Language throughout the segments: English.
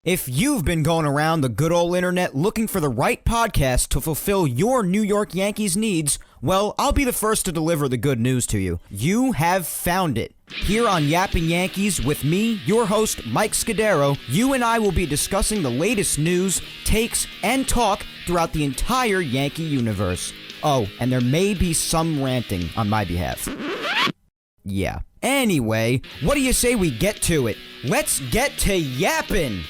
If you've been going around the good old internet looking for the right podcast to fulfill your New York Yankees needs, well, I'll be the first to deliver the good news to you. You have found it. Here on Yapping Yankees with me, your host, Mike Scudiero, you and I will be discussing the latest news, takes, and talk throughout the entire Yankee universe. Oh, and there may be some ranting on my behalf. Yeah. Anyway, what do you say we get to it? Let's get to yapping!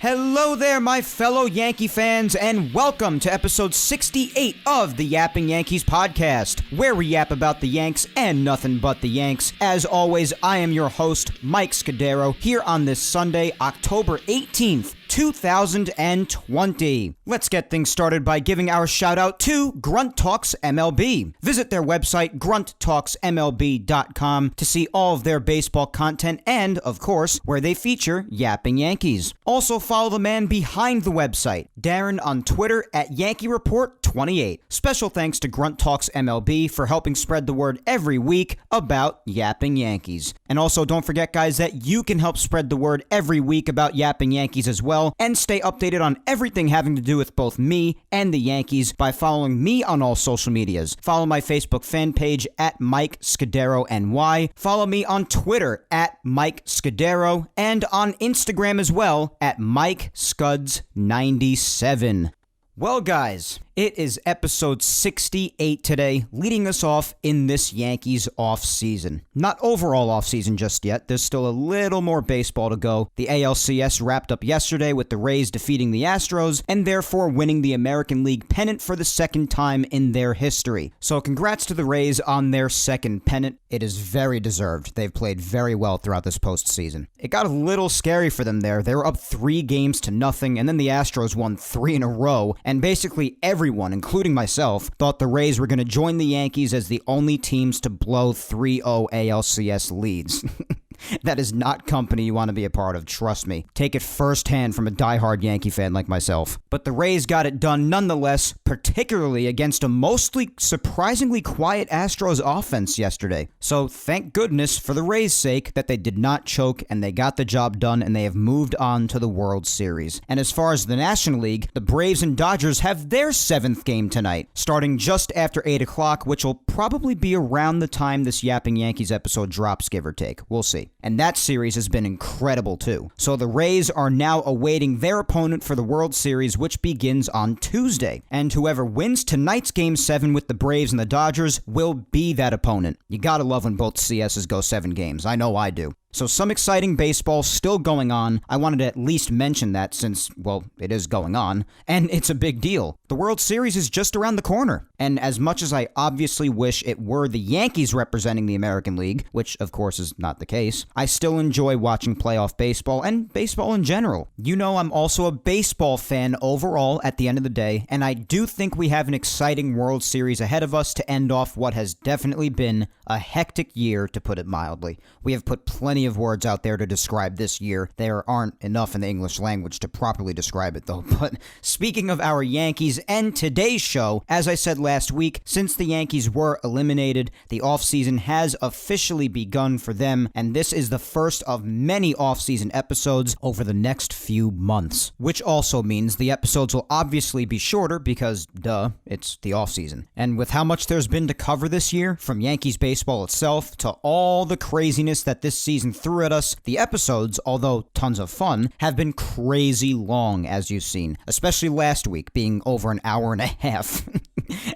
Hello there, my fellow Yankee fans, and welcome to episode 68 of the Yapping Yankees podcast, where we yap about the Yanks and nothing but the Yanks. As always, I am your host, Mike Scudiero, here on this Sunday, October 18th, 2020. Let's get things started by giving our shout out to Grunt Talks MLB. Visit their website, grunttalksmlb.com, to see all of their baseball content and, of course, where they feature Yapping Yankees. Also follow the man behind the website, Darren, on Twitter at Yankee Report 28. Special thanks to Grunt Talks MLB for helping spread the word every week about Yapping Yankees. And also don't forget, guys, that you can help spread the word every week about Yapping Yankees as well, and stay updated on everything having to do with both me and the Yankees by following me on all social medias. Follow my Facebook fan page at Mike Scudiero NY. Follow me on Twitter at Mike Scudiero and on Instagram as well at Mike Scuds97. Well, guys, it is episode 68 today, leading us off in this Yankees off-season. Not overall off-season just yet. There's still a little more baseball to go. The ALCS wrapped up yesterday with the Rays defeating the Astros and therefore winning the American League pennant for the second time in their history. So congrats to the Rays on their second pennant. It is very deserved. They've played very well throughout this postseason. It got a little scary for them there. They were up 3-0, and then the Astros won 3 in a row, and basically everyone, including myself, thought the Rays were going to join the Yankees as the only teams to blow 3-0 ALCS leads. That is not company you want to be a part of, trust me. Take it firsthand from a diehard Yankee fan like myself. But the Rays got it done nonetheless, particularly against a mostly surprisingly quiet Astros offense yesterday. So thank goodness for the Rays' sake that they did not choke and they got the job done and they have moved on to the World Series. And as far as the National League, the Braves and Dodgers have their 7th game tonight, starting just after 8 o'clock, which will probably be around the time this Yapping Yankees episode drops, give or take. We'll see. And that series has been incredible too. So the Rays are now awaiting their opponent for the World Series, which begins on Tuesday. And whoever wins tonight's Game 7 with the Braves and the Dodgers will be that opponent. You gotta love when both CSs go 7 games. I know I do. So some exciting baseball still going on. I wanted to at least mention that since, well, it is going on, and it's a big deal. The World Series is just around the corner, and as much as I obviously wish it were the Yankees representing the American League, which of course is not the case, I still enjoy watching playoff baseball and baseball in general. You know, I'm also a baseball fan overall at the end of the day, and I do think we have an exciting World Series ahead of us to end off what has definitely been a hectic year, to put it mildly. We have put plenty of words out there to describe this year. There aren't enough in the English language to properly describe it, though. But speaking of our Yankees and today's show, as I said last week, since the Yankees were eliminated, the offseason has officially begun for them, and this is the first of many offseason episodes over the next few months. Which also means the episodes will obviously be shorter because, duh, it's the offseason. And with how much there's been to cover this year, from Yankees baseball itself to all the craziness that this season threw at us, the episodes, although tons of fun, have been crazy long, as you've seen, especially last week being over an hour and a half.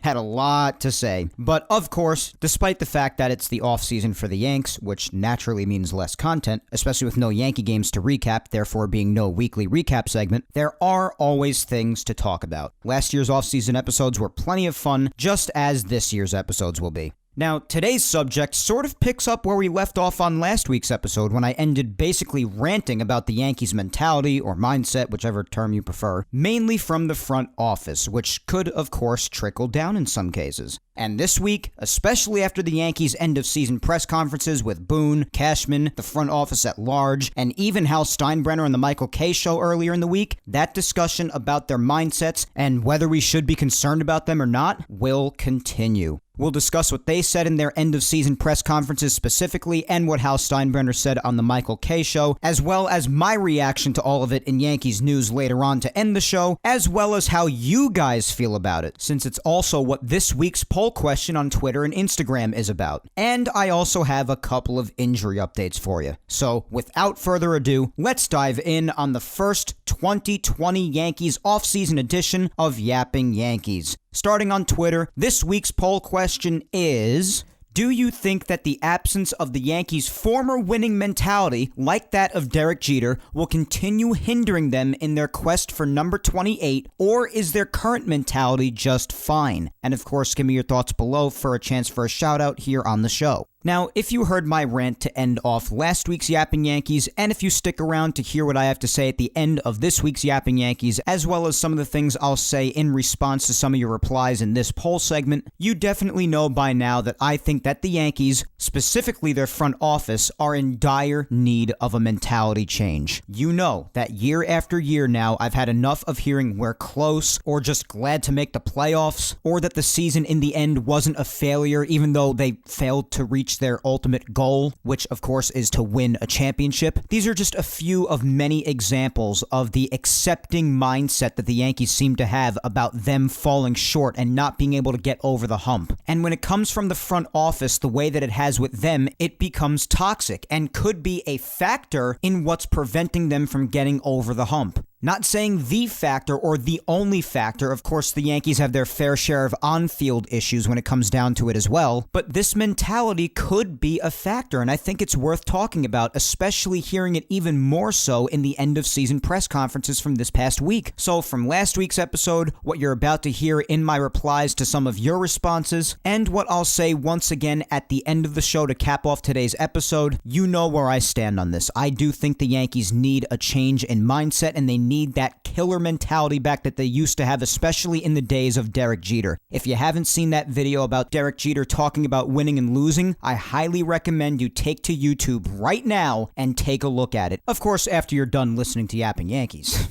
Had a lot to say. But of course, despite the fact that it's the off-season for the Yanks, which naturally means less content, especially with no Yankee games to recap, therefore being no weekly recap segment, there are always things to talk about. Last year's off-season episodes were plenty of fun, just as this year's episodes will be. Now, today's subject sort of picks up where we left off on last week's episode when I ended basically ranting about the Yankees' mentality or mindset, whichever term you prefer, mainly from the front office, which could, of course, trickle down in some cases. And this week, especially after the Yankees' end-of-season press conferences with Boone, Cashman, the front office at large, and even Hal Steinbrenner on the Michael Kay show earlier in the week, that discussion about their mindsets and whether we should be concerned about them or not will continue. We'll discuss what they said in their end-of-season press conferences specifically and what Hal Steinbrenner said on the Michael Kay show, as well as my reaction to all of it in Yankees news later on to end the show, as well as how you guys feel about it, since it's also what this week's poll question on Twitter and Instagram is about. And I also have a couple of injury updates for you. So, without further ado, let's dive in on the first 2020 Yankees offseason edition of Yapping Yankees. Starting on Twitter, this week's poll question is: do you think that the absence of the Yankees' former winning mentality, like that of Derek Jeter, will continue hindering them in their quest for number 28, or is their current mentality just fine? And of course, give me your thoughts below for a chance for a shout out here on the show. Now, if you heard my rant to end off last week's Yapping Yankees, and if you stick around to hear what I have to say at the end of this week's Yapping Yankees, as well as some of the things I'll say in response to some of your replies in this poll segment, you definitely know by now that I think that the Yankees, specifically their front office, are in dire need of a mentality change. You know that year after year now, I've had enough of hearing we're close, or just glad to make the playoffs, or that the season in the end wasn't a failure even though they failed to reach their ultimate goal, which of course is to win a championship. These are just a few of many examples of the accepting mindset that the Yankees seem to have about them falling short and not being able to get over the hump. And when it comes from the front office, the way that it has with them, it becomes toxic and could be a factor in what's preventing them from getting over the hump. Not saying the factor or the only factor. Of course, the Yankees have their fair share of on-field issues when it comes down to it as well, but this mentality could be a factor, and I think it's worth talking about, especially hearing it even more so in the end-of-season press conferences from this past week. So from last week's episode, what you're about to hear in my replies to some of your responses, and what I'll say once again at the end of the show to cap off today's episode, you know where I stand on this. I do think the Yankees need a change in mindset, and they need that killer mentality back that they used to have, especially in the days of Derek Jeter. If you haven't seen that video about Derek Jeter talking about winning and losing, I highly recommend you take to YouTube right now and take a look at it. Of course, after you're done listening to Yapping Yankees.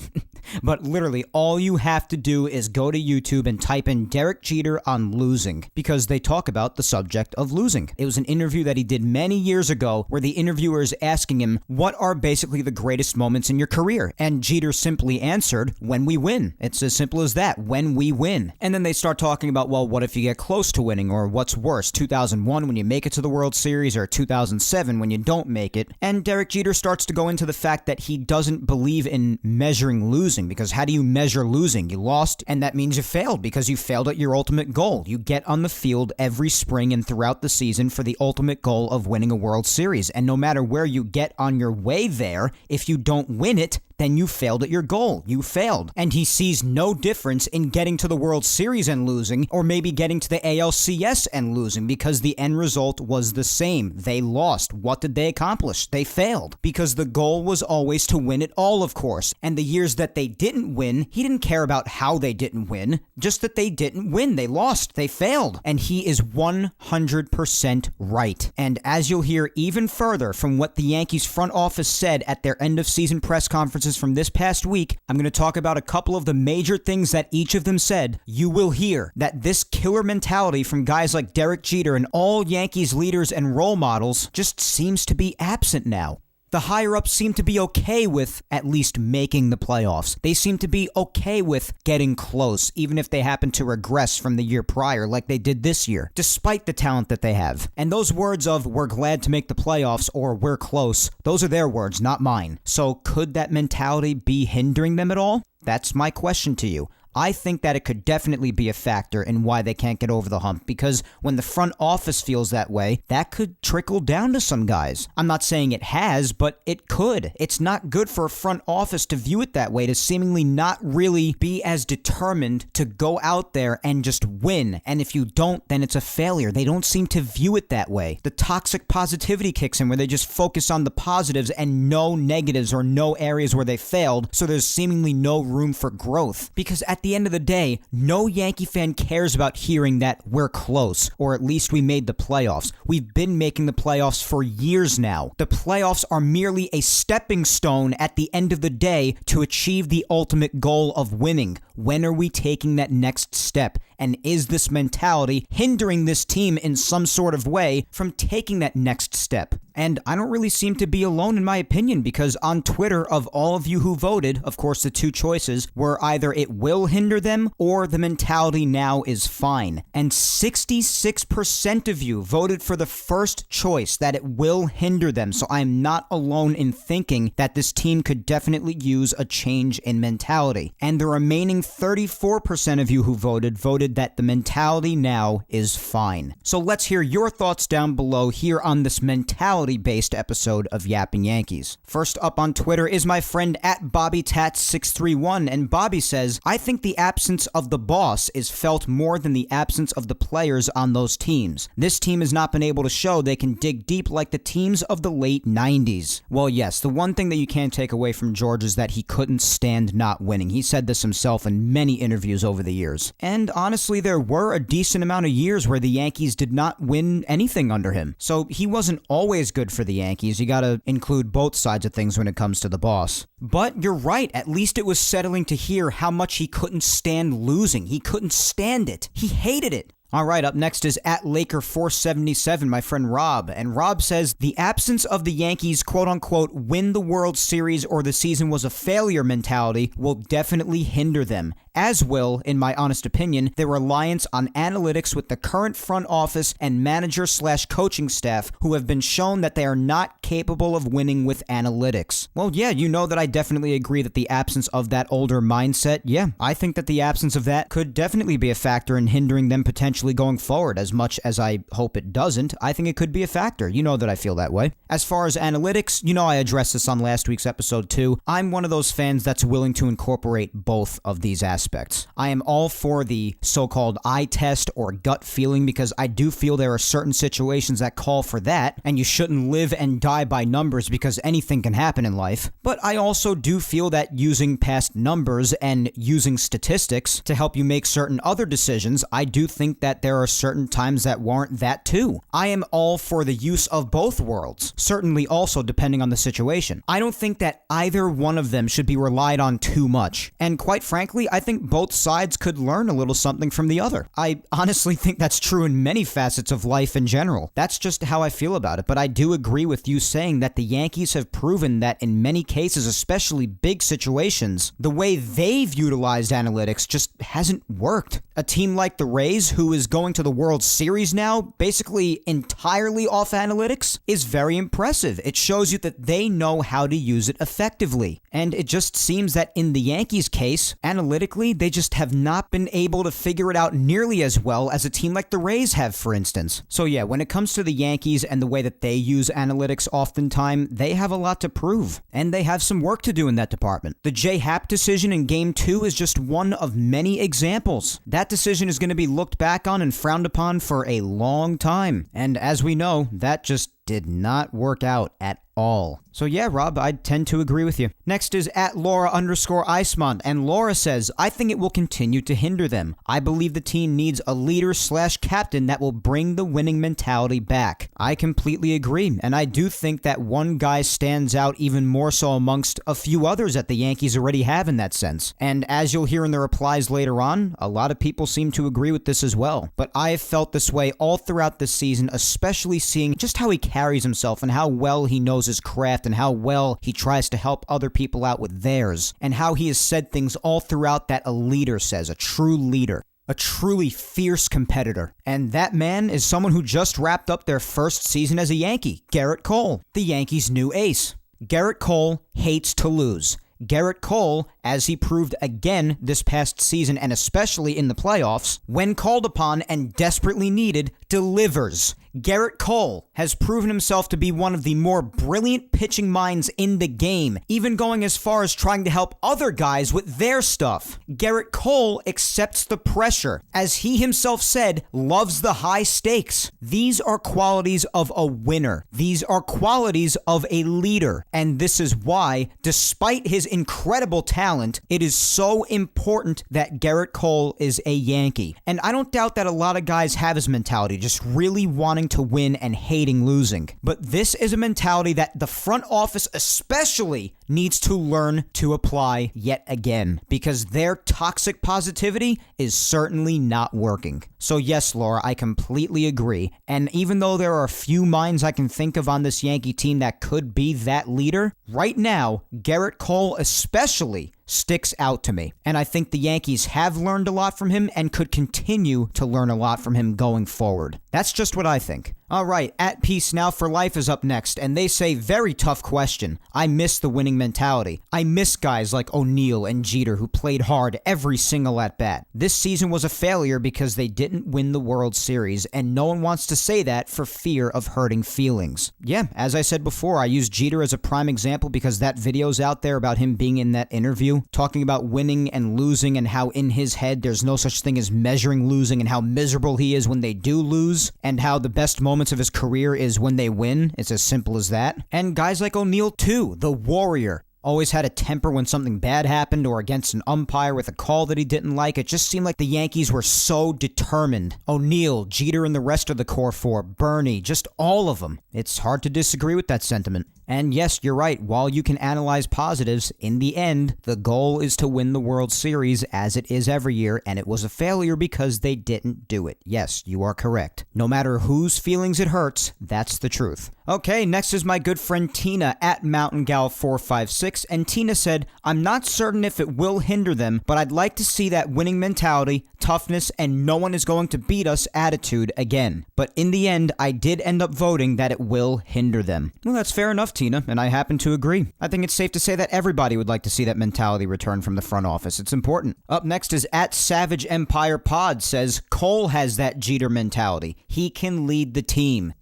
But literally, all you have to do is go to YouTube and type in Derek Jeter on losing, because they talk about the subject of losing. It was an interview that he did many years ago where the interviewer is asking him, what are basically the greatest moments in your career? And Jeter simply answered, when we win. It's as simple as that, when we win. And then they start talking about, well, what if you get close to winning? Or what's worse, 2001 when you make it to the World Series, or 2007 when you don't make it? And Derek Jeter starts to go into the fact that he doesn't believe in measuring losing. Because how do you measure losing? You lost, and that means you failed because you failed at your ultimate goal. You get on the field every spring and throughout the season for the ultimate goal of winning a World Series. And no matter where you get on your way there, if you don't win it, then you failed at your goal. You failed. And he sees no difference in getting to the World Series and losing, or maybe getting to the ALCS and losing, because the end result was the same. They lost. What did they accomplish? They failed. Because the goal was always to win it all, of course. And the years that they didn't win, he didn't care about how they didn't win, just that they didn't win. They lost. They failed. And he is 100% right. And as you'll hear even further from what the Yankees front office said at their end-of-season press conferences from this past week, I'm going to talk about a couple of the major things that each of them said. You will hear that this killer mentality from guys like Derek Jeter and all Yankees leaders and role models just seems to be absent now. The higher-ups seem to be okay with at least making the playoffs. They seem to be okay with getting close, even if they happen to regress from the year prior like they did this year, despite the talent that they have. And those words of, we're glad to make the playoffs, or we're close, those are their words, not mine. So could that mentality be hindering them at all? That's my question to you. I think that it could definitely be a factor in why they can't get over the hump, because when the front office feels that way, that could trickle down to some guys. I'm not saying it has, but it could. It's not good for a front office to view it that way, to seemingly not really be as determined to go out there and just win. And if you don't, then it's a failure. They don't seem to view it that way. The toxic positivity kicks in, where they just focus on the positives and no negatives or no areas where they failed, so there's seemingly no room for growth. Because at the end of the day, no Yankee fan cares about hearing that we're close, or at least we made the playoffs. We've been making the playoffs for years now. The playoffs are merely a stepping stone at the end of the day to achieve the ultimate goal of winning. When are we taking that next step? And is this mentality hindering this team in some sort of way from taking that next step? And I don't really seem to be alone in my opinion, because on Twitter, of all of you who voted, of course the two choices were either it will hinder them or the mentality now is fine. And 66% of you voted for the first choice, that it will hinder them. So I'm not alone in thinking that this team could definitely use a change in mentality. And the remaining 34% of you who voted that the mentality now is fine. So let's hear your thoughts down below here on this mentality-based episode of Yapping Yankees. First up on Twitter is my friend at BobbyTats631, and Bobby says, I think the absence of the boss is felt more than the absence of the players on those teams. This team has not been able to show they can dig deep like the teams of the late 90s. Well, yes, the one thing that you can't take away from George is that he couldn't stand not winning. He said this himself in many interviews over the years. And honestly, there were a decent amount of years where the Yankees did not win anything under him. So he wasn't always good for the Yankees. You gotta include both sides of things when it comes to the boss. But you're right, at least it was settling to hear how much he couldn't stand losing. He couldn't stand it. He hated it. Alright, up next is at Laker477, my friend Rob, and Rob says, the absence of the Yankees quote-unquote win the World Series or the season was a failure mentality will definitely hinder them, as will, in my honest opinion, their reliance on analytics with the current front office and manager/coaching staff who have been shown that they are not capable of winning with analytics. Well, yeah, you know that I definitely agree that the absence of that older mindset, yeah, I think that the absence of that could definitely be a factor in hindering them potentially going forward. As much as I hope it doesn't, I think it could be a factor. You know that I feel that way. As far as analytics, you know I addressed this on last week's episode too. I'm one of those fans that's willing to incorporate both of these aspects. I am all for the so-called eye test or gut feeling, because I do feel there are certain situations that call for that, and you shouldn't live and die by numbers because anything can happen in life. But I also do feel that using past numbers and using statistics to help you make certain other decisions, I do think that there are certain times that warrant that too. I am all for the use of both worlds, certainly also depending on the situation. I don't think that either one of them should be relied on too much. And quite frankly, I think both sides could learn a little something from the other. I honestly think that's true in many facets of life in general. That's just how I feel about it. But I do agree with you saying that the Yankees have proven that in many cases, especially big situations, the way they've utilized analytics just hasn't worked. A team like the Rays, who is going to the World Series now, basically entirely off analytics, is very impressive. It shows you that they know how to use it effectively. And it just seems that in the Yankees' case, analytically, they just have not been able to figure it out nearly as well as a team like the Rays have, for instance. So yeah, when it comes to the Yankees and the way that they use analytics oftentimes, they have a lot to prove, and they have some work to do in that department. The J-Happ decision in Game 2 is just one of many examples. That decision is going to be looked back on and frowned upon for a long time, and as we know, that just did not work out at all. So yeah, Rob, I tend to agree with you. Next is at Laura_Icemont, and Laura says, I think it will continue to hinder them. I believe the team needs a leader/captain that will bring the winning mentality back. I completely agree, and I do think that one guy stands out even more so amongst a few others that the Yankees already have in that sense. And as you'll hear in the replies later on, a lot of people seem to agree with this as well. But I have felt this way all throughout this season, especially seeing just how he carries himself and how well he knows his craft and how well he tries to help other people out with theirs, and how he has said things all throughout that a leader says, a true leader. A truly fierce competitor. And that man is someone who just wrapped up their first season as a Yankee, Gerrit Cole, the Yankees' new ace. Gerrit Cole hates to lose. Gerrit Cole, as he proved again this past season and especially in the playoffs, when called upon and desperately needed, delivers. Gerrit Cole has proven himself to be one of the more brilliant pitching minds in the game, even going as far as trying to help other guys with their stuff. Gerrit Cole accepts the pressure, as he himself said, loves the high stakes. These are qualities of a winner. These are qualities of a leader. And this is why, despite his incredible talent, talent, it is so important that Gerrit Cole is a Yankee. And I don't doubt that a lot of guys have his mentality, just really wanting to win and hating losing. But this is a mentality that the front office especially needs to learn to apply yet again, because their toxic positivity is certainly not working. So yes, Laura, I completely agree. And even though there are a few minds I can think of on this Yankee team that could be that leader, right now, Gerrit Cole especially sticks out to me. And I think the Yankees have learned a lot from him and could continue to learn a lot from him going forward. That's just what I think. All right, At Peace Now for Life is up next, and they say, very tough question. I miss the winning mentality. I miss guys like O'Neill and Jeter who played hard every single at-bat. This season was a failure because they didn't win the World Series, and no one wants to say that for fear of hurting feelings. Yeah, as I said before, I use Jeter as a prime example because that video's out there about him being in that interview, talking about winning and losing and how in his head there's no such thing as measuring losing and how miserable he is when they do lose, and how the best moments of his career is when they win. It's as simple as that. And guys like O'Neill too, the warrior. Always had a temper when something bad happened or against an umpire with a call that he didn't like. It just seemed like the Yankees were so determined. O'Neill, Jeter, and the rest of the core four, Bernie, just all of them. It's hard to disagree with that sentiment. And yes, you're right. While you can analyze positives, in the end, the goal is to win the World Series as it is every year, and it was a failure because they didn't do it. Yes, you are correct. No matter whose feelings it hurts, that's the truth. Okay, next is my good friend Tina at MountainGal456, and Tina said, I'm not certain if it will hinder them, but I'd like to see that winning mentality, toughness, and no one is going to beat us attitude again. But in the end, I did end up voting that it will hinder them. Well, that's fair enough, Tina, and I happen to agree. I think it's safe to say that everybody would like to see that mentality return from the front office. It's important. Up next is at Savage Empire Pod says, Cole has that Jeter mentality. He can lead the team.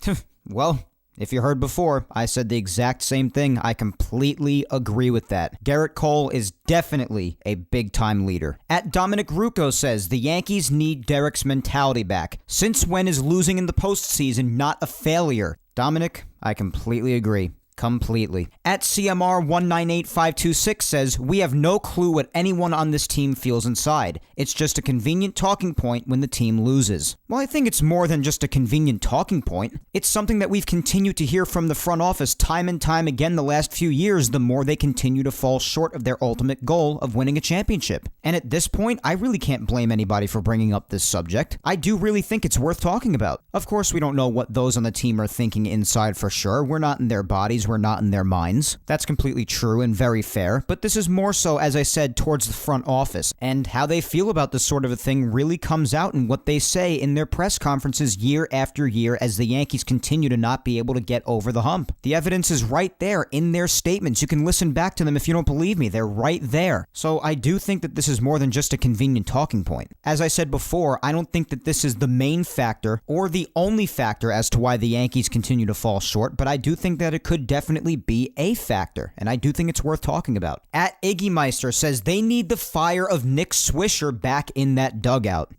Well, if you heard before, I said the exact same thing. I completely agree with that. Gerrit Cole is definitely a big-time leader. At Dominic Rucco says, the Yankees need Derek's mentality back. Since when is losing in the postseason not a failure? Dominic, I completely agree. Completely. At CMR198526 says, we have no clue what anyone on this team feels inside. It's just a convenient talking point when the team loses. Well, I think it's more than just a convenient talking point. It's something that we've continued to hear from the front office time and time again the last few years, the more they continue to fall short of their ultimate goal of winning a championship. And at this point, I really can't blame anybody for bringing up this subject. I do really think it's worth talking about. Of course, we don't know what those on the team are thinking inside for sure. We're not in their bodies. We're not in their minds. That's completely true and very fair, but this is more so, as I said, towards the front office, and how they feel about this sort of a thing really comes out in what they say in their press conferences year after year as the Yankees continue to not be able to get over the hump. The evidence is right there in their statements. You can listen back to them if you don't believe me. They're right there. So I do think that this is more than just a convenient talking point. As I said before, I don't think that this is the main factor or the only factor as to why the Yankees continue to fall short, but I do think that it could definitely be a factor, and I do think it's worth talking about. At Iggy Meister says they need the fire of Nick Swisher back in that dugout.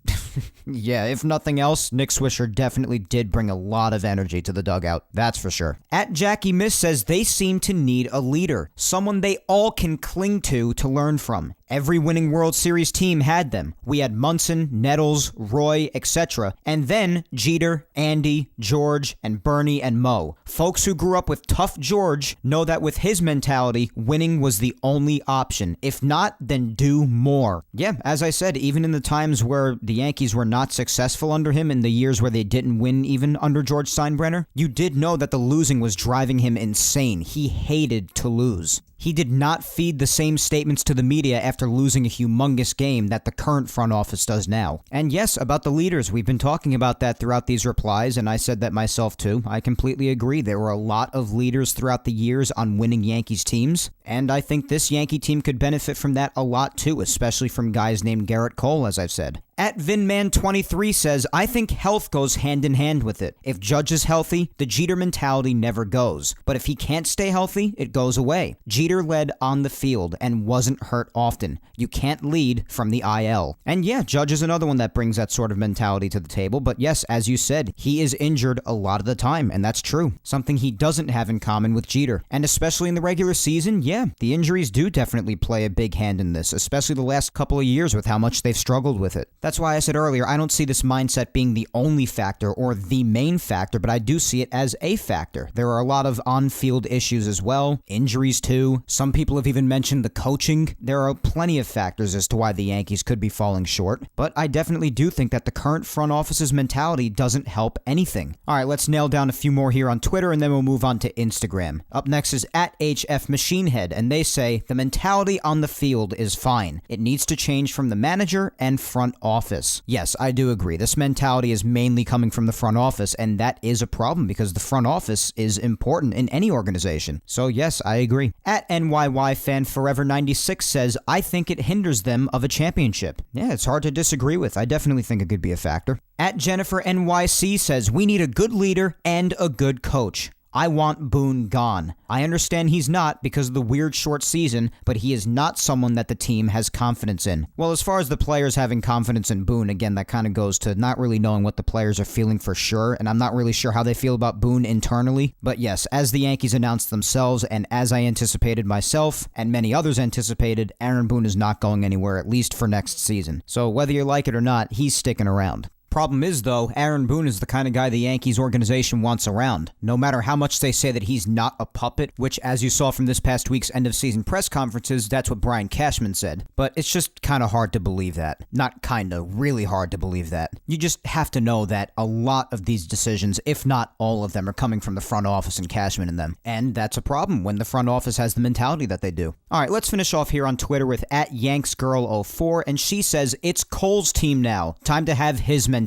Yeah, if nothing else, Nick Swisher definitely did bring a lot of energy to the dugout. That's for sure. At Jackie Miss says they seem to need a leader, someone they all can cling to learn from. Every winning World Series team had them. We had Munson, Nettles, Roy, etc. And then Jeter, Andy, George, and Bernie and Mo. Folks who grew up with tough George know that with his mentality, winning was the only option. If not, then do more. Yeah, as I said, even in the times where the Yankees were not successful under him, in the years where they didn't win even under George Steinbrenner, you did know that the losing was driving him insane. He hated to lose. He did not feed the same statements to the media after losing a humongous game that the current front office does now. And yes, about the leaders, we've been talking about that throughout these replies, and I said that myself too. I completely agree. There were a lot of leaders throughout the years on winning Yankees teams, and I think this Yankee team could benefit from that a lot too, especially from guys named Gerrit Cole, as I've said. At Vinman23 says, I think health goes hand in hand with it. If Judge is healthy, the Jeter mentality never goes. But if he can't stay healthy, it goes away. Jeter led on the field and wasn't hurt often. You can't lead from the IL. And yeah, Judge is another one that brings that sort of mentality to the table. But yes, as you said, he is injured a lot of the time, and that's true. Something he doesn't have in common with Jeter. And especially in the regular season, yeah, the injuries do definitely play a big hand in this, especially the last couple of years with how much they've struggled with it. That's why I said earlier, I don't see this mindset being the only factor or the main factor, but I do see it as a factor. There are a lot of on-field issues as well, injuries too. Some people have even mentioned the coaching. There are plenty of factors as to why the Yankees could be falling short, but I definitely do think that the current front office's mentality doesn't help anything. All right, let's nail down a few more here on Twitter, and then we'll move on to Instagram. Up next is at HF Machinehead, and they say, the mentality on the field is fine. It needs to change from the manager and front office. Yes, I do agree. This mentality is mainly coming from the front office, and that is a problem because the front office is important in any organization. So yes, I agree. At NYY Fan Forever 96 says, I think it hinders them of a championship. Yeah, it's hard to disagree with. I definitely think it could be a factor. At Jennifer NYC says, we need a good leader and a good coach. I want Boone gone. I understand he's not because of the weird short season, but he is not someone that the team has confidence in. Well, as far as the players having confidence in Boone, again, that kind of goes to not really knowing what the players are feeling for sure, and I'm not really sure how they feel about Boone internally. But yes, as the Yankees announced themselves, and as I anticipated myself, and many others anticipated, Aaron Boone is not going anywhere, at least for next season. So whether you like it or not, he's sticking around. Problem is, though, Aaron Boone is the kind of guy the Yankees organization wants around. No matter how much they say that he's not a puppet, which, as you saw from this past week's end-of-season press conferences, that's what Brian Cashman said. But it's just kind of hard to believe that. Not kinda, really hard to believe that. You just have to know that a lot of these decisions, if not all of them, are coming from the front office and Cashman and them. And that's a problem when the front office has the mentality that they do. All right, let's finish off here on Twitter with @YanksGirl04, and she says, it's Cole's team now. Time to have his mentality.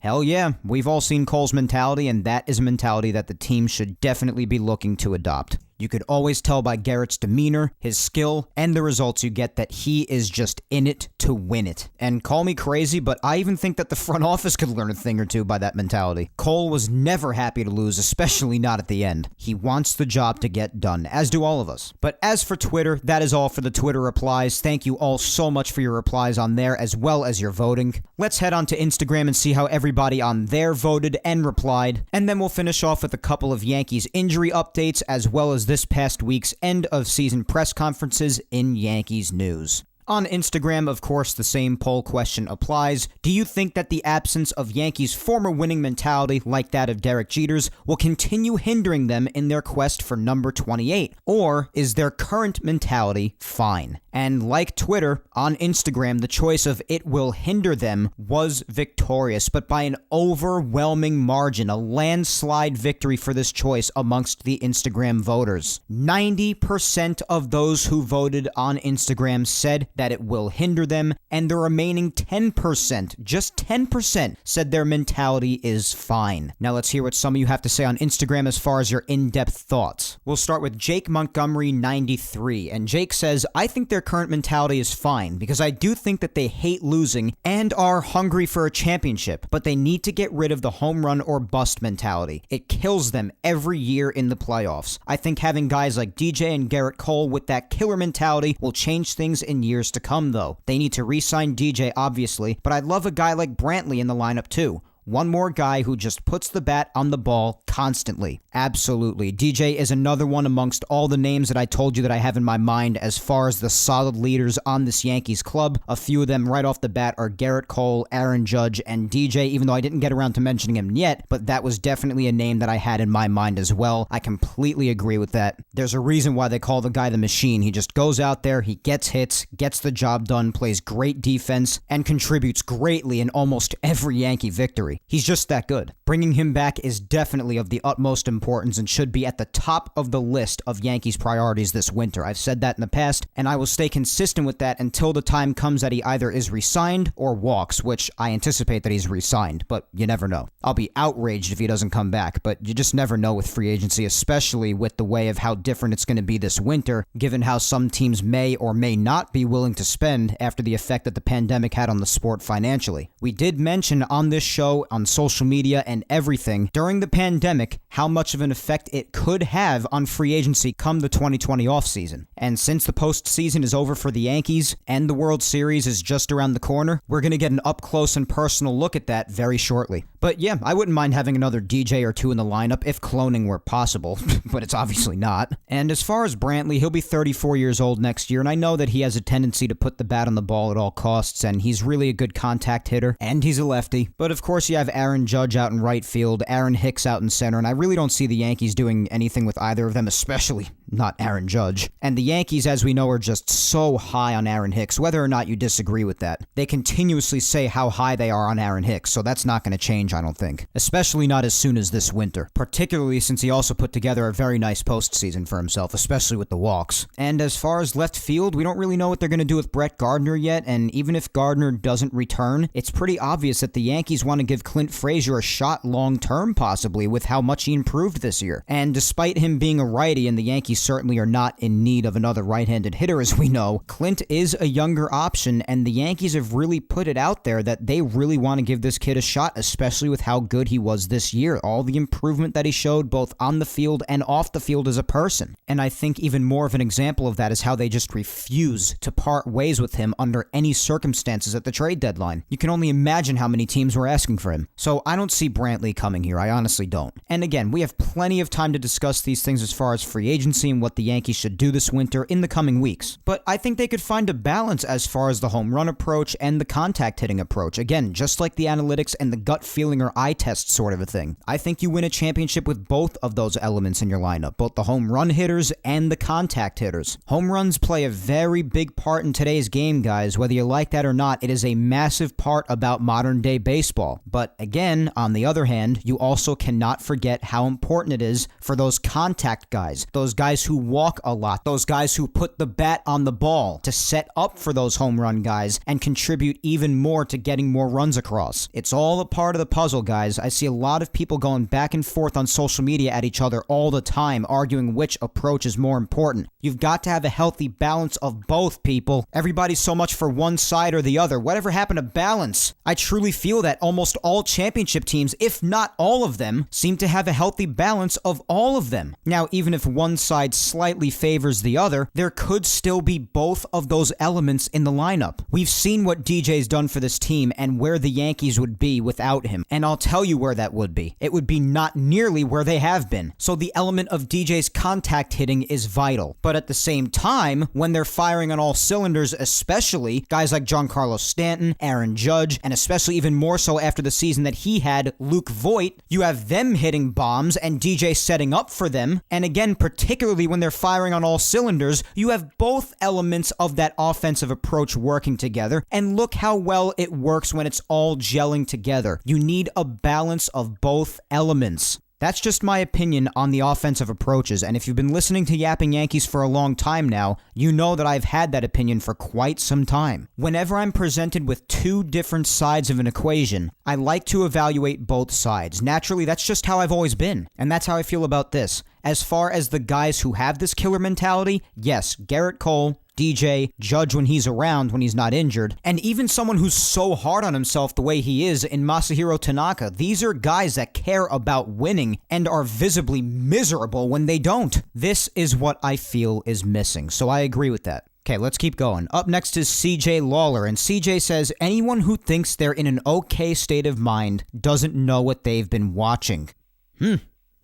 Hell yeah, we've all seen Cole's mentality, and that is a mentality that the team should definitely be looking to adopt. You could always tell by Garrett's demeanor, his skill, and the results you get that he is just in it to win it. And call me crazy, but I even think that the front office could learn a thing or two by that mentality. Cole was never happy to lose, especially not at the end. He wants the job to get done, as do all of us. But as for Twitter, that is all for the Twitter replies. Thank you all so much for your replies on there, as well as your voting. Let's head on to Instagram and see how everybody on there voted and replied. And then we'll finish off with a couple of Yankees injury updates, as well as this past week's end-of-season press conferences in Yankees news. On Instagram, of course, the same poll question applies. Do you think that the absence of Yankees' former winning mentality, like that of Derek Jeter's, will continue hindering them in their quest for number 28? Or is their current mentality fine? And like Twitter, on Instagram, the choice of it will hinder them was victorious, but by an overwhelming margin, a landslide victory for this choice amongst the Instagram voters. 90% of those who voted on Instagram said that it will hinder them, and the remaining 10%, just 10%, said their mentality is fine. Now let's hear what some of you have to say on Instagram as far as your in-depth thoughts. We'll start with Jake Montgomery 93, and Jake says, I think their current mentality is fine because I do think that they hate losing and are hungry for a championship, but they need to get rid of the home run or bust mentality. It kills them every year in the playoffs. I think having guys like DJ and Garrett Cole with that killer mentality will change things in years to come, though. They need to re-sign DJ, obviously, but I'd love a guy like Brantley in the lineup, too. One more guy who just puts the bat on the ball constantly. Absolutely. DJ is another one amongst all the names that I told you that I have in my mind as far as the solid leaders on this Yankees club. A few of them right off the bat are Garrett Cole, Aaron Judge, and DJ, even though I didn't get around to mentioning him yet, but that was definitely a name that I had in my mind as well. I completely agree with that. There's a reason why they call the guy the machine. He just goes out there, he gets hits, gets the job done, plays great defense, and contributes greatly in almost every Yankee victory. essentially. He's just that good. Bringing him back is definitely of the utmost importance and should be at the top of the list of Yankees priorities this winter. I've said that in the past, and I will stay consistent with that until the time comes that he either is re-signed or walks, which I anticipate that he's re-signed, but you never know. I'll be outraged if he doesn't come back, but you just never know with free agency, especially with the way of how different it's going to be this winter, given how some teams may or may not be willing to spend after the effect that the pandemic had on the sport financially. We did mention on this show, on social media and everything, during the pandemic, how much of an effect it could have on free agency come the 2020 offseason. And since the postseason is over for the Yankees and the World Series is just around the corner, we're going to get an up-close and personal look at that very shortly. But yeah, I wouldn't mind having another DJ or two in the lineup if cloning were possible, but it's obviously not. And as far as Brantley, he'll be 34 years old next year, and I know that he has a tendency to put the bat on the ball at all costs, and he's really a good contact hitter, and he's a lefty. But of course you have Aaron Judge out in right field, Aaron Hicks out in center, and I really don't see the Yankees doing anything with either of them, especially not Aaron Judge. And the Yankees, as we know, are just so high on Aaron Hicks, whether or not you disagree with that. They continuously say how high they are on Aaron Hicks, so that's not going to change, I don't think. Especially not as soon as this winter. Particularly since he also put together a very nice postseason for himself, especially with the walks. And as far as left field, we don't really know what they're going to do with Brett Gardner yet, and even if Gardner doesn't return, it's pretty obvious that the Yankees want to give Clint Frazier a shot long-term, possibly, with how much he improved this year. And despite him being a righty, and the Yankees certainly are not in need of another right-handed hitter, as we know, Clint is a younger option, and the Yankees have really put it out there that they really want to give this kid a shot, especially with how good he was this year. All the improvement that he showed both on the field and off the field as a person. And I think even more of an example of that is how they just refuse to part ways with him under any circumstances at the trade deadline. You can only imagine how many teams were asking for him. So I don't see Brantley coming here. I honestly don't. And again, we have plenty of time to discuss these things as far as free agency and what the Yankees should do this winter in the coming weeks. But I think they could find a balance as far as the home run approach and the contact hitting approach. Again, just like the analytics and the gut feeling or eye test sort of a thing. I think you win a championship with both of those elements in your lineup, both the home run hitters and the contact hitters. Home runs play a very big part in today's game, guys. Whether you like that or not, it is a massive part about modern day baseball. But again, on the other hand, you also cannot forget how important it is for those contact guys, those guys who walk a lot, those guys who put the bat on the ball to set up for those home run guys and contribute even more to getting more runs across. It's all a part of the puzzle, guys. I see a lot of people going back and forth on social media at each other all the time, arguing which approach is more important. You've got to have a healthy balance of both, people. Everybody's so much for one side or the other. Whatever happened to balance? I truly feel that almost all championship teams, if not all of them, seem to have a healthy balance of all of them. Now, even if one side slightly favors the other, there could still be both of those elements in the lineup. We've seen what DJ's done for this team and where the Yankees would be without him, and I'll tell you where that would be. It would be not nearly where they have been. So the element of DJ's contact hitting is vital. But at the same time, when they're firing on all cylinders, especially guys like Giancarlo Stanton, Aaron Judge, and especially even more so after the season that he had, Luke Voit, you have them hitting bombs and DJ setting up for them. And again, particularly when they're firing on all cylinders, you have both elements of that offensive approach working together. And look how well it works when it's all gelling together. You need a balance of both elements. That's just my opinion on the offensive approaches, and if you've been listening to Yapping Yankees for a long time now, you know that I've had that opinion for quite some time. Whenever I'm presented with two different sides of an equation, I like to evaluate both sides. Naturally, that's just how I've always been, and that's how I feel about this. As far as the guys who have this killer mentality, yes, Garrett Cole, DJ, Judge when he's around, when he's not injured, and even someone who's so hard on himself the way he is in Masahiro Tanaka. These are guys that care about winning and are visibly miserable when they don't. This is what I feel is missing, so I agree with that. Okay, let's keep going. Up next is CJ Lawler, and CJ says, anyone who thinks they're in an okay state of mind doesn't know what they've been watching.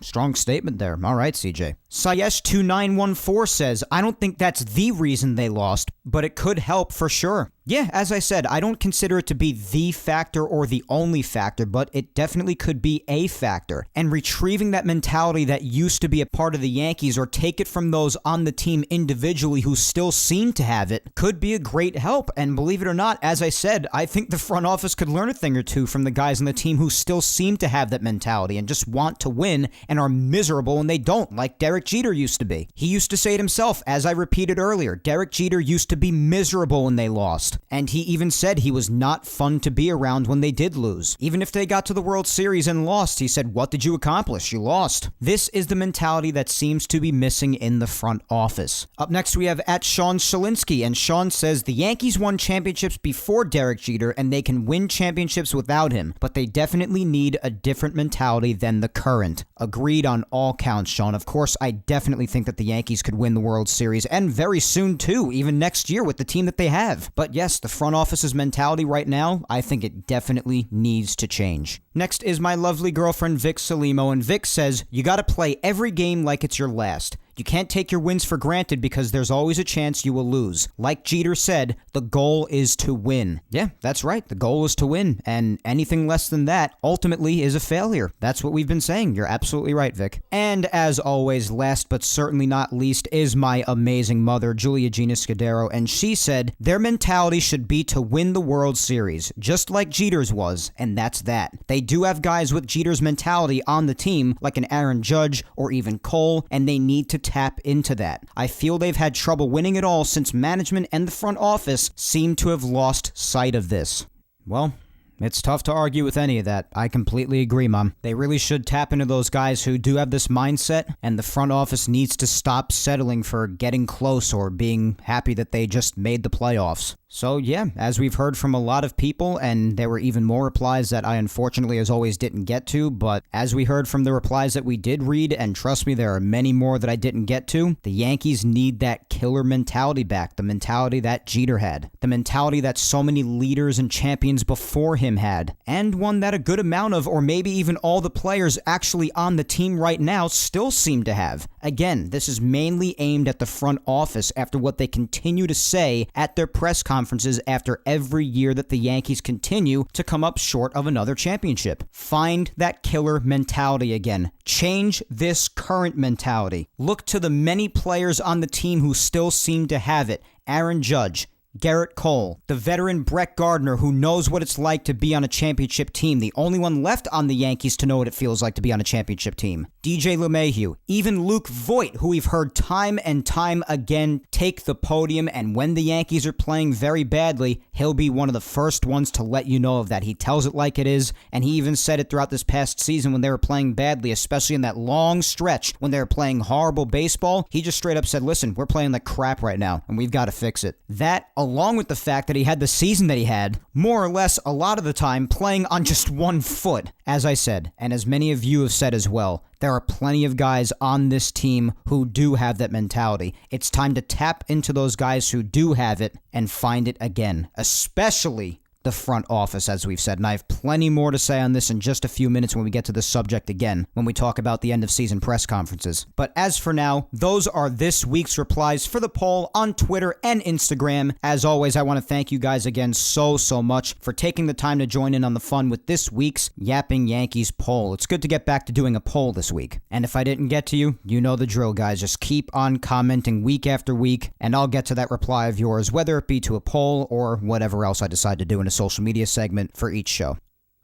Strong statement there. All right, CJ. Sayesh2914 says, I don't think that's the reason they lost, but it could help for sure. Yeah, as I said, I don't consider it to be the factor or the only factor, but it definitely could be a factor. And retrieving that mentality that used to be a part of the Yankees, or take it from those on the team individually who still seem to have it, could be a great help. And believe it or not, as I said, I think the front office could learn a thing or two from the guys on the team who still seem to have that mentality and just want to win and are miserable when they don't, like Derek Jeter used to be. He used to say it himself, as I repeated earlier, Derek Jeter used to be miserable when they lost. And he even said he was not fun to be around when they did lose. Even if they got to the World Series and lost, he said, what did you accomplish? You lost. This is the mentality that seems to be missing in the front office. Up next, we have at Sean Shalinsky, and Sean says the Yankees won championships before Derek Jeter, and they can win championships without him, but they definitely need a different mentality than the current. Agreed on all counts, Sean. Of course, I definitely think that the Yankees could win the World Series, and very soon too, even next year with the team that they have. But yes, the front office's mentality right now, I think it definitely needs to change. Next is my lovely girlfriend Vic Salimo, and Vic says, you gotta play every game like it's your last. You can't take your wins for granted because there's always a chance you will lose. Like Jeter said, the goal is to win. Yeah, that's right. The goal is to win, and anything less than that ultimately is a failure. That's what we've been saying. You're absolutely right, Vic. And as always, last but certainly not least is my amazing mother, Julia Gina Scudiero, and she said their mentality should be to win the World Series, just like Jeter's was, and that's that. They do have guys with Jeter's mentality on the team, like an Aaron Judge or even Cole, and they need to tap into that. I feel they've had trouble winning it all since management and the front office seem to have lost sight of this. Well, it's tough to argue with any of that. I completely agree, Mom. They really should tap into those guys who do have this mindset, and the front office needs to stop settling for getting close or being happy that they just made the playoffs. So yeah, as we've heard from a lot of people, and there were even more replies that I unfortunately as always didn't get to, but as we heard from the replies that we did read, and trust me, there are many more that I didn't get to, the Yankees need that killer mentality back, the mentality that Jeter had, the mentality that so many leaders and champions before him had, and one that a good amount of, or maybe even all the players actually on the team right now still seem to have. Again, this is mainly aimed at the front office after what they continue to say at their press conferences after every year that the Yankees continue to come up short of another championship. Find that killer mentality again. Change this current mentality. Look to the many players on the team who still seem to have it. Aaron Judge, Garrett Cole, the veteran Brett Gardner, who knows what it's like to be on a championship team, the only one left on the Yankees to know what it feels like to be on a championship team. DJ LeMahieu, even Luke Voit, who we've heard time and time again take the podium, and when the Yankees are playing very badly, he'll be one of the first ones to let you know of that. He tells it like it is, and he even said it throughout this past season when they were playing badly, especially in that long stretch when they were playing horrible baseball. He just straight up said, listen, we're playing like crap right now, and we've got to fix it. That, along with the fact that he had the season that he had, more or less a lot of the time playing on just one foot, as I said, and as many of you have said as well, there are plenty of guys on this team who do have that mentality. It's time to tap into those guys who do have it and find it again, especially the front office, as we've said. And I have plenty more to say on this in just a few minutes when we get to this subject again, when we talk about the end of season press conferences. But as for now, those are this week's replies for the poll on Twitter and Instagram. As always, I want to thank you guys again so much for taking the time to join in on the fun with this week's Yapping Yankees poll. It's good to get back to doing a poll this week. And if I didn't get to you, you know the drill, guys. Just keep on commenting week after week, and I'll get to that reply of yours, whether it be to a poll or whatever else I decide to do in a social media segment for each show.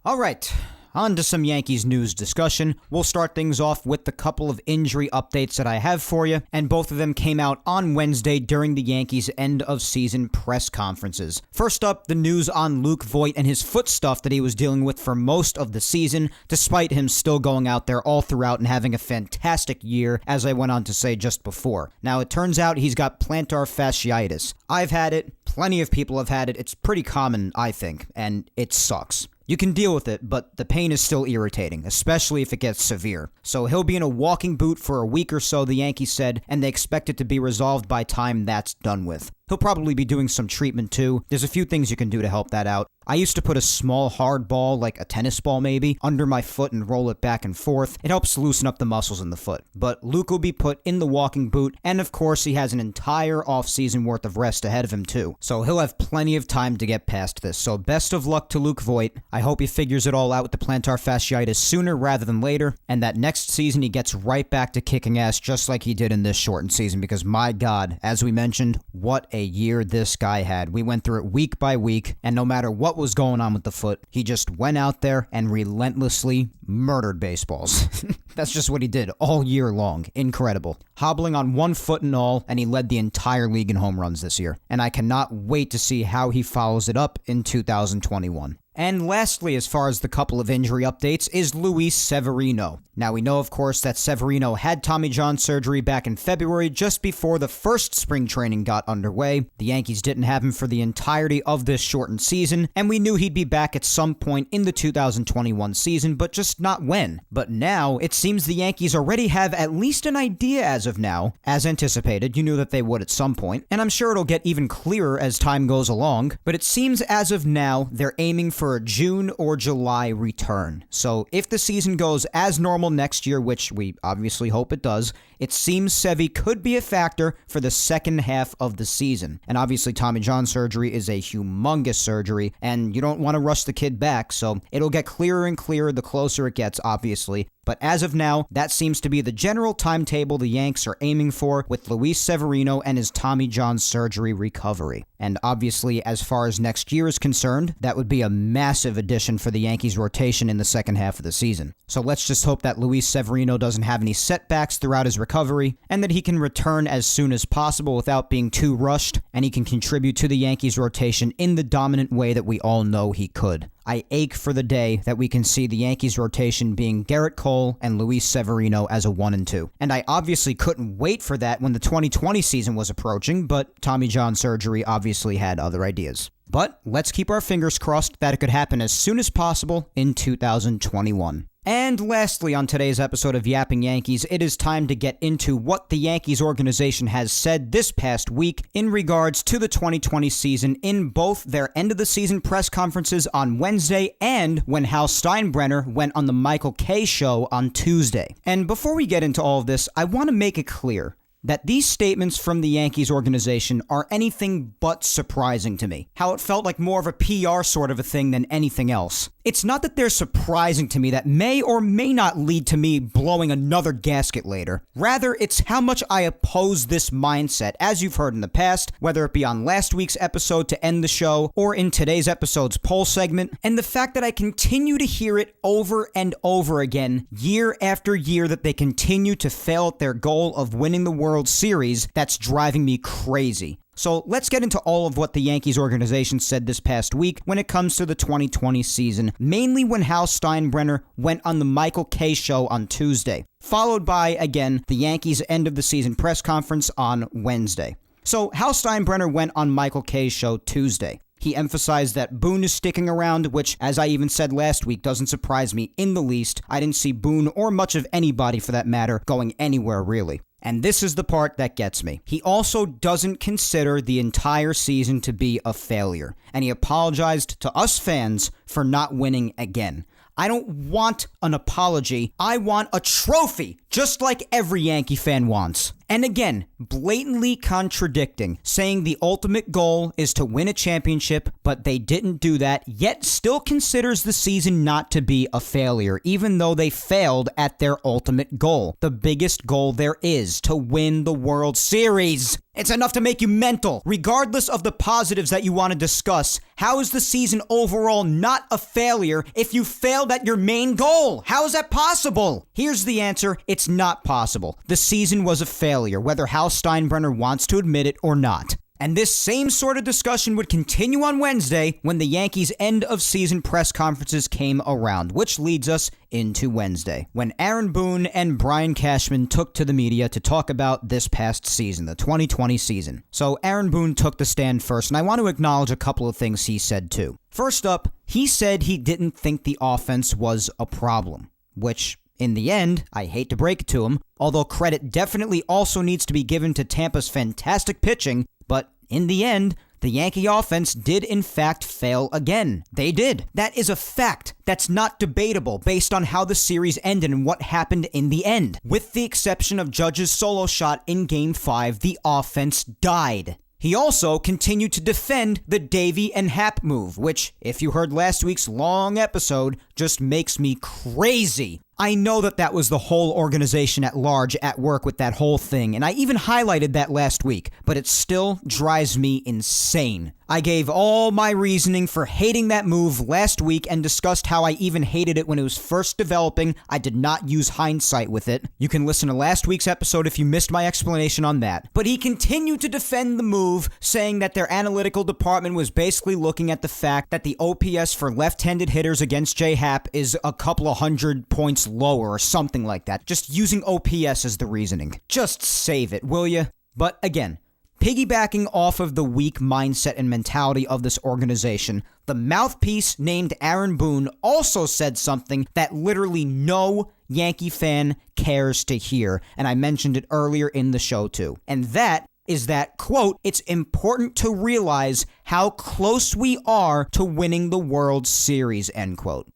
All right, on to some Yankees news discussion. We'll start things off with the couple of injury updates that I have for you, and both of them came out on Wednesday during the Yankees' end-of-season press conferences. First up, the news on Luke Voit and his foot stuff that he was dealing with for most of the season, despite him still going out there all throughout and having a fantastic year, as I went on to say just before. Now, it turns out he's got plantar fasciitis. I've had it. Plenty of people have had it. It's pretty common, I think, and it sucks. You can deal with it, but the pain is still irritating, especially if it gets severe. So he'll be in a walking boot for a week or so, the Yankees said, and they expect it to be resolved by time that's done with. He'll probably be doing some treatment too. There's a few things you can do to help that out. I used to put a small hard ball, like a tennis ball maybe, under my foot and roll it back and forth. It helps loosen up the muscles in the foot. But Luke will be put in the walking boot, and of course he has an entire offseason worth of rest ahead of him too. So he'll have plenty of time to get past this. So best of luck to Luke Voit. I hope he figures it all out with the plantar fasciitis sooner rather than later, and that next season he gets right back to kicking ass just like he did in this shortened season, because my God, as we mentioned, what a year this guy had. We went through it week by week, and no matter what was going on with the foot, he just went out there and relentlessly murdered baseballs. That's just what he did all year long. Incredible. Hobbling on one foot and all, and he led the entire league in home runs this year. And I cannot wait to see how he follows it up in 2021. And lastly, as far as the couple of injury updates, is Luis Severino. Now, we know, of course, that Severino had Tommy John surgery back in February, just before the first spring training got underway. The Yankees didn't have him for the entirety of this shortened season, and we knew he'd be back at some point in the 2021 season, but just not when. But now, it seems the Yankees already have at least an idea as of now. As anticipated, you knew that they would at some point, and I'm sure it'll get even clearer as time goes along, but it seems as of now, they're aiming for a June or July return. So if the season goes as normal next year, which we obviously hope it does, it seems Sevy could be a factor for the second half of the season. And obviously Tommy John surgery is a humongous surgery, and you don't want to rush the kid back, so it'll get clearer and clearer the closer it gets, obviously. But as of now, that seems to be the general timetable the Yanks are aiming for with Luis Severino and his Tommy John surgery recovery. And obviously, as far as next year is concerned, that would be a massive addition for the Yankees' rotation in the second half of the season. So let's just hope that Luis Severino doesn't have any setbacks throughout his recovery, and that he can return as soon as possible without being too rushed, and he can contribute to the Yankees' rotation in the dominant way that we all know he could. I ache for the day that we can see the Yankees rotation being Garrett Cole and Luis Severino as a 1 and 2. And I obviously couldn't wait for that when the 2020 season was approaching, but Tommy John surgery obviously had other ideas. But let's keep our fingers crossed that it could happen as soon as possible in 2021. And lastly, on today's episode of Yapping Yankees, it is time to get into what the Yankees organization has said this past week in regards to the 2020 season in both their end-of-the-season press conferences on Wednesday and when Hal Steinbrenner went on the Michael Kay show on Tuesday. And before we get into all of this, I want to make it clear that these statements from the Yankees organization are anything but surprising to me. How it felt like more of a PR sort of a thing than anything else. It's not that they're surprising to me that may or may not lead to me blowing another gasket later. Rather, it's how much I oppose this mindset, as you've heard in the past, whether it be on last week's episode to end the show, or in today's episode's poll segment, and the fact that I continue to hear it over and over again, year after year, that they continue to fail at their goal of winning the World Series. That's driving me crazy. So let's get into all of what the Yankees organization said this past week when it comes to the 2020 season, mainly when Hal Steinbrenner went on the Michael Kay show on Tuesday, followed by, again, the Yankees' end-of-the-season press conference on Wednesday. So Hal Steinbrenner went on Michael Kay's show Tuesday. He emphasized that Boone is sticking around, which, as I even said last week, doesn't surprise me in the least. I didn't see Boone, or much of anybody for that matter, going anywhere really. And this is the part that gets me. He also doesn't consider the entire season to be a failure, and he apologized to us fans for not winning again. I don't want an apology. I want a trophy, just like every Yankee fan wants. And again, blatantly contradicting, saying the ultimate goal is to win a championship, but they didn't do that, yet still considers the season not to be a failure, even though they failed at their ultimate goal. The biggest goal there is, to win the World Series. It's enough to make you mental. Regardless of the positives that you want to discuss, how is the season overall not a failure if you failed at your main goal? How is that possible? Here's the answer. It's not possible. The season was a failure, whether Hal Steinbrenner wants to admit it or not. And this same sort of discussion would continue on Wednesday when the Yankees' end-of-season press conferences came around, which leads us into Wednesday, when Aaron Boone and Brian Cashman took to the media to talk about this past season, the 2020 season. So Aaron Boone took the stand first, and I want to acknowledge a couple of things he said too. First up, he said he didn't think the offense was a problem, which, in the end, I hate to break it to him, although credit definitely also needs to be given to Tampa's fantastic pitching, but in the end, the Yankee offense did in fact fail again. They did. That is a fact. That's not debatable based on how the series ended and what happened in the end. With the exception of Judge's solo shot in Game 5, the offense died. He also continued to defend the Davey and Hap move, which, if you heard last week's long episode, just makes me crazy. I know that was the whole organization at large at work with that whole thing, and I even highlighted that last week, but it still drives me insane. I gave all my reasoning for hating that move last week and discussed how I even hated it when it was first developing. I did not use hindsight with it. You can listen to last week's episode if you missed my explanation on that. But he continued to defend the move, saying that their analytical department was basically looking at the fact that the OPS for left-handed hitters against J-Hap is a couple of hundred points lower or something like that. Just using OPS as the reasoning. Just save it, will you? But again, piggybacking off of the weak mindset and mentality of this organization, the mouthpiece named Aaron Boone also said something that literally no Yankee fan cares to hear, and I mentioned it earlier in the show too. And that is that, quote, "It's important to realize how close we are to winning the World Series," end quote.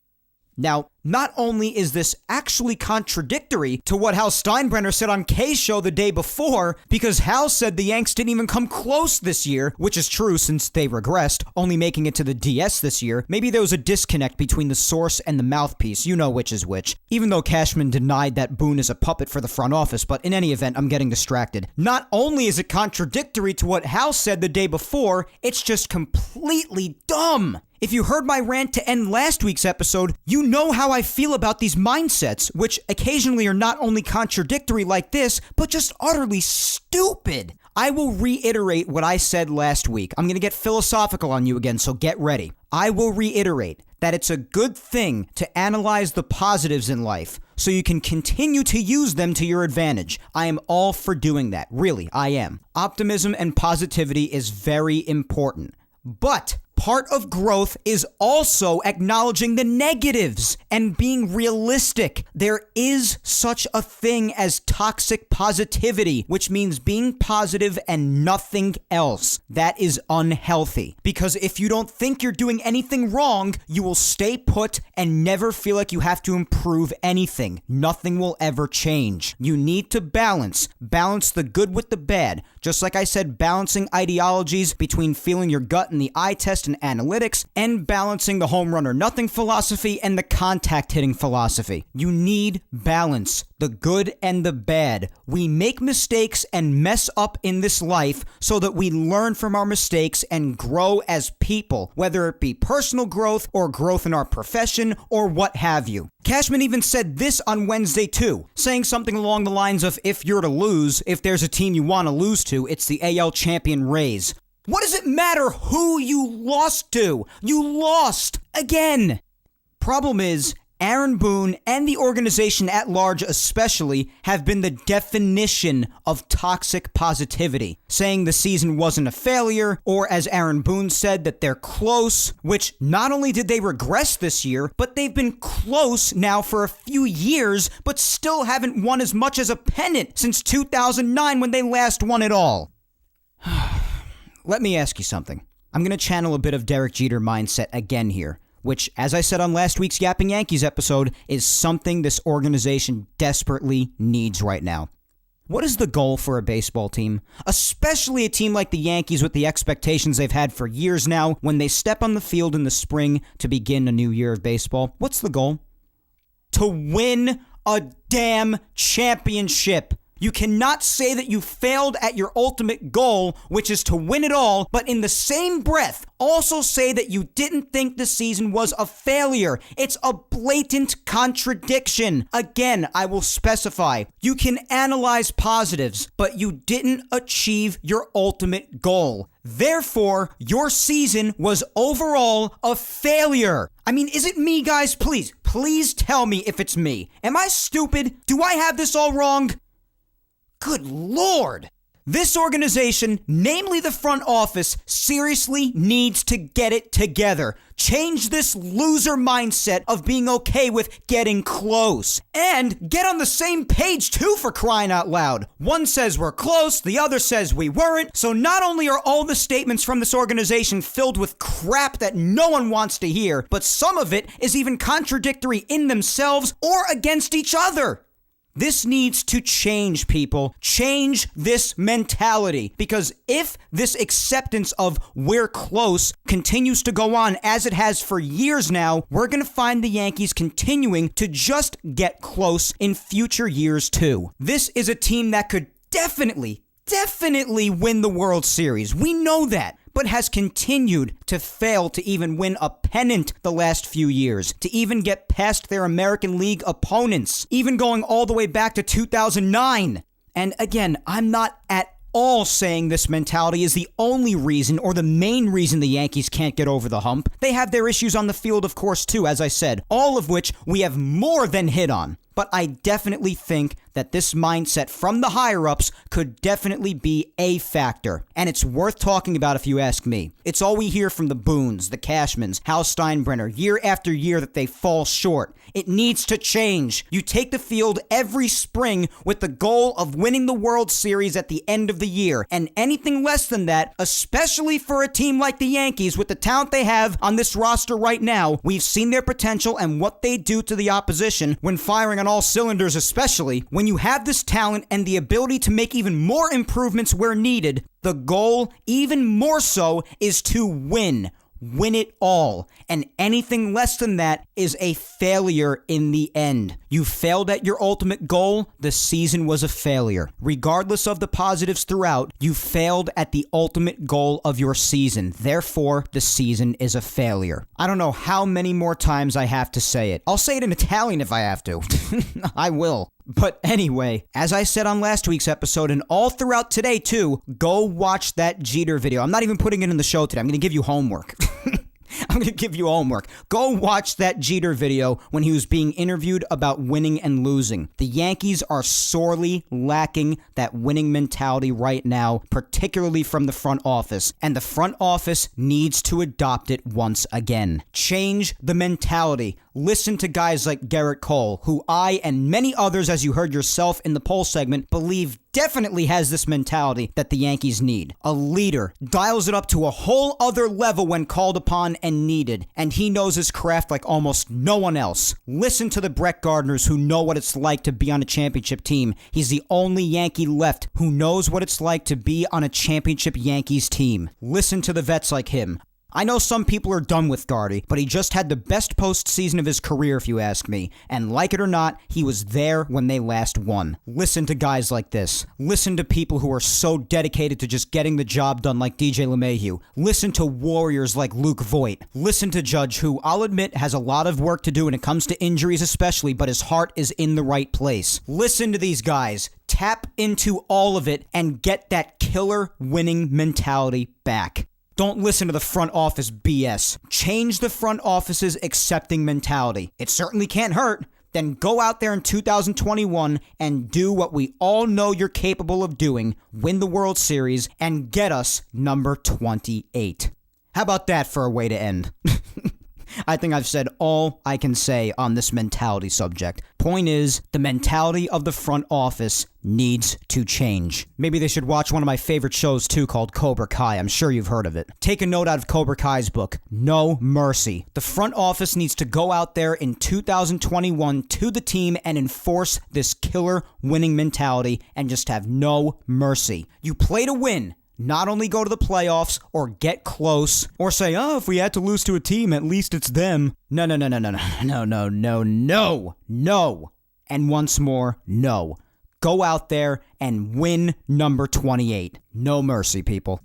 Now, not only is this actually contradictory to what Hal Steinbrenner said on Kay's show the day before, because Hal said the Yanks didn't even come close this year, which is true since they regressed, only making it to the DS this year. Maybe there was a disconnect between the source and the mouthpiece, you know which is which, even though Cashman denied that Boone is a puppet for the front office, but in any event, I'm getting distracted. Not only is it contradictory to what Hal said the day before, it's just completely dumb. If you heard my rant to end last week's episode, you know how I feel about these mindsets, which occasionally are not only contradictory like this, but just utterly stupid. I will reiterate what I said last week. I'm going to get philosophical on you again, so get ready. I will reiterate that it's a good thing to analyze the positives in life so you can continue to use them to your advantage. I am all for doing that. Really, I am. Optimism and positivity is very important. But part of growth is also acknowledging the negatives and being realistic. There is such a thing as toxic positivity, which means being positive and nothing else. That is unhealthy. Because if you don't think you're doing anything wrong, you will stay put and never feel like you have to improve anything. Nothing will ever change. You need to balance the good with the bad. Just like I said, balancing ideologies between feeling your gut in the eye test and analytics, and balancing the home run or nothing philosophy and the contact hitting philosophy. You need balance, the good and the bad. We make mistakes and mess up in this life so that we learn from our mistakes and grow as people, whether it be personal growth or growth in our profession or what have you. Cashman even said this on Wednesday too, saying something along the lines of, if you're to lose, if there's a team you want to lose to, it's the AL champion Rays. What does it matter who you lost to? You lost again. Problem is, Aaron Boone and the organization at large especially have been the definition of toxic positivity, saying the season wasn't a failure, or as Aaron Boone said, that they're close, which not only did they regress this year, but they've been close now for a few years, but still haven't won as much as a pennant since 2009 when they last won it all. Let me ask you something. I'm going to channel a bit of Derek Jeter mindset again here, which, as I said on last week's Yapping Yankees episode, is something this organization desperately needs right now. What is the goal for a baseball team? Especially a team like the Yankees with the expectations they've had for years now when they step on the field in the spring to begin a new year of baseball. What's the goal? To win a damn championship. You cannot say that you failed at your ultimate goal, which is to win it all, but in the same breath, also say that you didn't think the season was a failure. It's a blatant contradiction. Again, I will specify. You can analyze positives, but you didn't achieve your ultimate goal. Therefore, your season was overall a failure. I mean, is it me, guys? Please tell me if it's me. Am I stupid? Do I have this all wrong? Good Lord! This organization, namely the front office, seriously needs to get it together. Change this loser mindset of being okay with getting close. And get on the same page too, for crying out loud. One says we're close, the other says we weren't. So not only are all the statements from this organization filled with crap that no one wants to hear, but some of it is even contradictory in themselves or against each other. This needs to change, people. Change this mentality. Because if this acceptance of we're close continues to go on as it has for years now, we're going to find the Yankees continuing to just get close in future years too. This is a team that could definitely win the World Series. We know that. But has continued to fail to even win a pennant the last few years, to even get past their American League opponents, even going all the way back to 2009. And again, I'm not at all saying this mentality is the only reason or the main reason the Yankees can't get over the hump. They have their issues on the field, of course, too, as I said, all of which we have more than hit on. But I definitely think that this mindset from the higher-ups could definitely be a factor. And it's worth talking about if you ask me. It's all we hear from the Boones, the Cashmans, Hal Steinbrenner, year after year that they fall short. It needs to change. You take the field every spring with the goal of winning the World Series at the end of the year. And anything less than that, especially for a team like the Yankees with the talent they have on this roster right now, we've seen their potential and what they do to the opposition when firing on all cylinders, especially when you have this talent and the ability to make even more improvements where needed. The goal, even more so, is to win. Win it all. And anything less than that is a failure in the end. You failed at your ultimate goal, the season was a failure. Regardless of the positives throughout, you failed at the ultimate goal of your season. Therefore, the season is a failure. I don't know how many more times I have to say it. I'll say it in Italian if I have to. I will. But anyway, as I said on last week's episode and all throughout today too, go watch that Jeter video. I'm not even putting it in the show today. I'm going to give you homework. I'm going to give you homework. Go watch that Jeter video when he was being interviewed about winning and losing. The Yankees are sorely lacking that winning mentality right now, particularly from the front office. And the front office needs to adopt it once again. Change the mentality. Listen to guys like Garrett Cole, who I and many others, as you heard yourself in the poll segment, believe definitely has this mentality that the Yankees need. A leader dials it up to a whole other level when called upon and needed, and he knows his craft like almost no one else. Listen to the Brett Gardners who know what it's like to be on a championship team. He's the only Yankee left who knows what it's like to be on a championship Yankees team. Listen to the vets like him. I know some people are done with Gardy, but he just had the best postseason of his career, if you ask me. And like it or not, he was there when they last won. Listen to guys like this. Listen to people who are so dedicated to just getting the job done like DJ LeMahieu. Listen to warriors like Luke Voit. Listen to Judge, who I'll admit has a lot of work to do when it comes to injuries especially, but his heart is in the right place. Listen to these guys. Tap into all of it and get that killer winning mentality back. Don't listen to the front office BS. Change the front office's accepting mentality. It certainly can't hurt. Then go out there in 2021 and do what we all know you're capable of doing. Win the World Series and get us number 28. How about that for a way to end? I think I've said all I can say on this mentality subject. Point is, the mentality of the front office needs to change. Maybe they should watch one of my favorite shows too called Cobra Kai. I'm sure you've heard of it. Take a note out of Cobra Kai's book, No Mercy. The front office needs to go out there in 2021 to the team and enforce this killer winning mentality and just have no mercy. You play to win. Not only go to the playoffs or get close or say, oh, if we had to lose to a team, at least it's them. No. And once more, no. Go out there and win number 28. No mercy, people.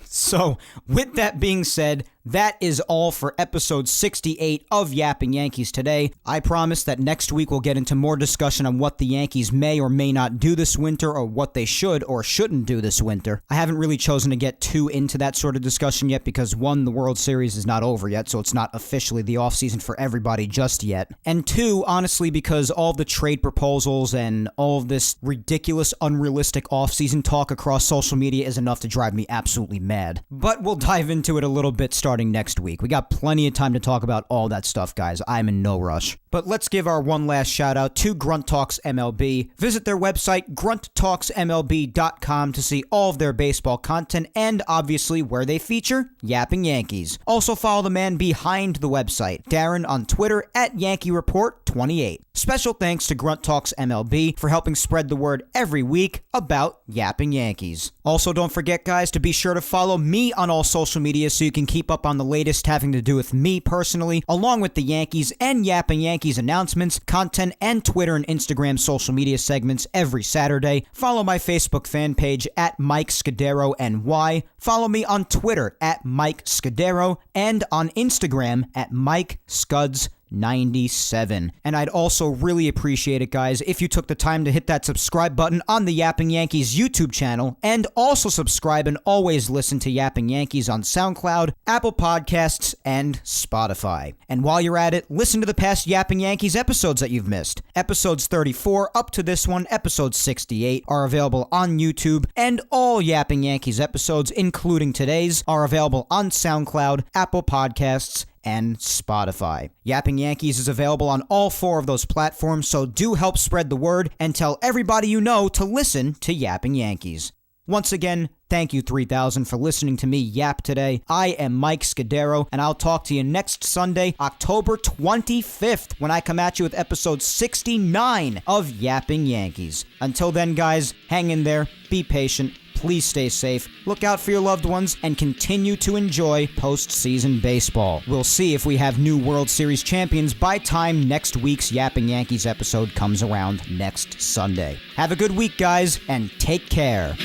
So, with that being said, that is all for episode 68 of Yapping Yankees today. I promise that next week we'll get into more discussion on what the Yankees may or may not do this winter or what they should or shouldn't do this winter. I haven't really chosen to get too into that sort of discussion yet because one, the World Series is not over yet, so it's not officially the offseason for everybody just yet. And two, honestly, because all the trade proposals and all of this ridiculous, unrealistic offseason talk across social media is enough to drive me absolutely mad. But we'll dive into it a little bit starting next week. We got plenty of time to talk about all that stuff, guys. I'm in no rush. But let's give our one last shout out to Grunt Talks MLB. Visit their website, grunttalksmlb.com, to see all of their baseball content and obviously where they feature Yapping Yankees. Also follow the man behind the website, Darren, on Twitter at Yankee Report 28. Special thanks to Grunt Talks MLB for helping spread the word every week about Yapping Yankees. Also, don't forget, guys, to be sure to follow me on all social media so you can keep up on the latest having to do with me personally, along with the Yankees and Yapping Yankees announcements, content, and Twitter and Instagram social media segments every Saturday. Follow my Facebook fan page at Mike Scudiero NY. Follow me on Twitter at Mike Scudiero and on Instagram at Mike Scuds 97. And I'd also really appreciate it, guys, if you took the time to hit that subscribe button on the Yapping Yankees YouTube channel, and also subscribe and always listen to Yapping Yankees on SoundCloud, Apple Podcasts, and Spotify. And while you're at it, listen to the past Yapping Yankees episodes that you've missed. Episodes 34 up to this one, episode 68, are available on YouTube, and all Yapping Yankees episodes, including today's, are available on SoundCloud, Apple Podcasts, and Spotify. Yapping Yankees is available on all four of those platforms, so do help spread the word and tell everybody you know to listen to Yapping Yankees. Once again, thank you 3000 for listening to me yap today. I am Mike Scudiero, and I'll talk to you next Sunday, October 25th, when I come at you with episode 69 of Yapping Yankees. Until then, guys, hang in there, be patient, please stay safe, look out for your loved ones, and continue to enjoy postseason baseball. We'll see if we have new World Series champions by time next week's Yapping Yankees episode comes around next Sunday. Have a good week, guys, and take care.